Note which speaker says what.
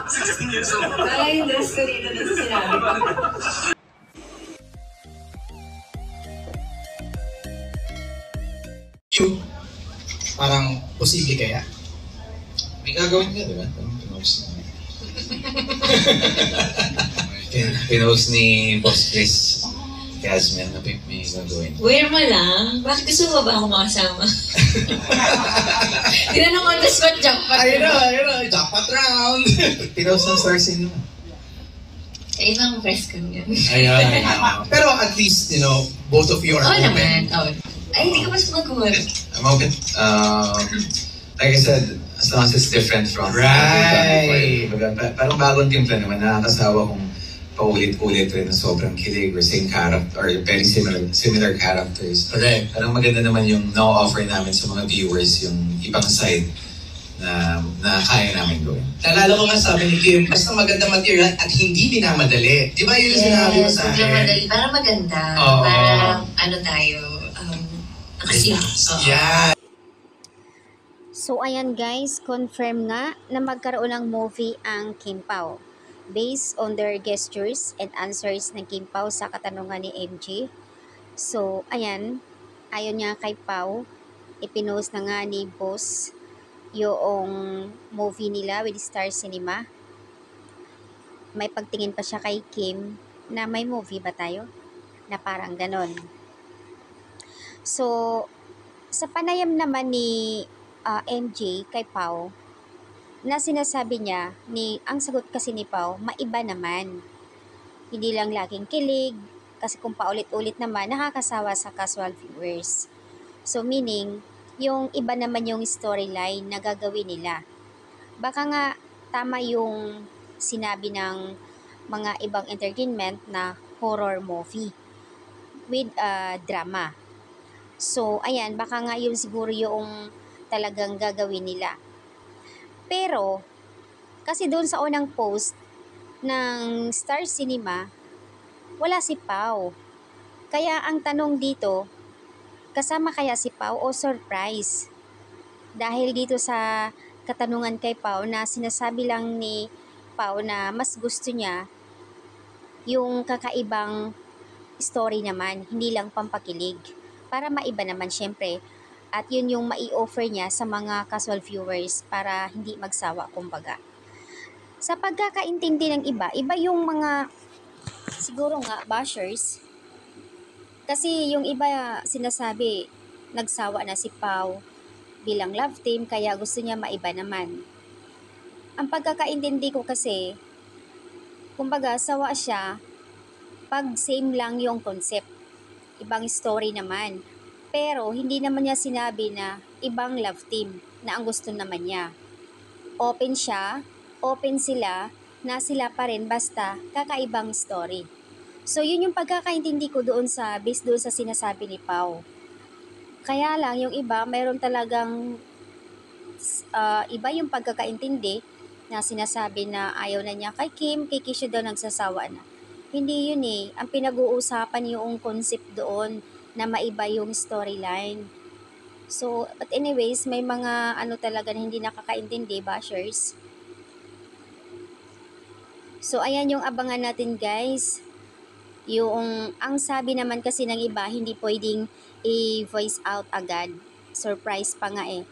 Speaker 1: 16 years old.
Speaker 2: Ay, dress ko dito na sinabi ko.
Speaker 3: Parang posible kaya? May gagawin ka, di ba?
Speaker 4: Pinost ni Boss Chris Casman na may gagawin.
Speaker 2: Wear mo lang. Bakit gusto mo ba ako makasama? Tinanong ko the spot jackpot.
Speaker 3: Ayun na, jackpot round!
Speaker 4: Pinost ng Star Cinema.
Speaker 2: Eh, ibang press ko yan.
Speaker 3: Ayun. Pero at least, you know, both of you are
Speaker 2: Oo
Speaker 3: open.
Speaker 2: naman. Oh. Ay, hindi ka mas mag-work.
Speaker 4: I'm open. Like I said, as long as it's different from
Speaker 3: Right.
Speaker 4: parang bagong timpla naman, nakakasawa kung paulit-ulit rin na sobrang kilig or same character or very similar characters.
Speaker 3: Correct.
Speaker 4: Parang maganda naman yung no-offer namin sa mga viewers yung ibang side na kaya namin gawin.
Speaker 3: Nalala ko nga sabi ni Kim, basta maganda material at hindi minamadali. Di ba yun yung sinabi mo sa
Speaker 2: Yes,
Speaker 3: akin?
Speaker 2: madali. Para maganda.
Speaker 3: Oo.
Speaker 2: Para ano tayo, nakasilas.
Speaker 3: Yeah.
Speaker 5: So ayan guys, confirm nga na magkaroon ng movie ang Kim Pao. Based on their gestures and answers ng Kim Pao sa katanungan ni MJ. So ayan, ayon nga kay Pao, ipinost na nga ni Boss yung movie nila with Star Cinema. May pagtingin pa siya kay Kim na may movie ba tayo? Na parang ganon. So, sa panayam naman ni MJ kay Pao, na sinasabi niya, ang sagot kasi ni Pao, maiba naman. Hindi lang laging kilig, kasi kung paulit-ulit naman, nakakasawa sa casual viewers. So meaning, yung iba naman yung storyline na gagawin nila. Baka nga tama yung sinabi ng mga ibang entertainment na horror movie with drama. So, ayan, baka nga yun siguro yung talagang gagawin nila. Pero, kasi doon sa unang post ng Star Cinema, wala si Pao. Kaya ang tanong dito, kasama kaya si Pao o surprise? Dahil dito sa katanungan kay Pao na sinasabi lang ni Pao na mas gusto niya yung kakaibang story naman, hindi lang pampakilig. Para maiba naman syempre. At yun yung mai-offer niya sa mga casual viewers para hindi magsawa kumbaga. Sa pagkakaintindi ng iba yung mga siguro nga bashers. Kasi yung iba sinasabi nagsawa na si Pao bilang love team kaya gusto niya maiba naman. Ang pagkakaintindi ko kasi, kumbaga sawa siya pag same lang yung concept. Ibang story naman. Pero hindi naman niya sinabi na ibang love team na ang gusto naman niya. Open siya, open sila, na sila pa rin basta kakaibang story. So yun yung pagkakaintindi ko doon based doon sa sinasabi ni Pao. Kaya lang yung iba, mayroon talagang iba yung pagkakaintindi na sinasabi na ayaw na niya kay Kim, kay Kisha daw nagsasawa na. Hindi yun eh. Ang pinag-uusapan yung concept doon na maiba yung storyline. So, but anyways, may mga talaga na hindi nakakaintindi, bashers. So, ayan yung abangan natin guys. Ang sabi naman kasi ng iba, hindi pwedeng i-voice out agad. Surprise pa nga eh.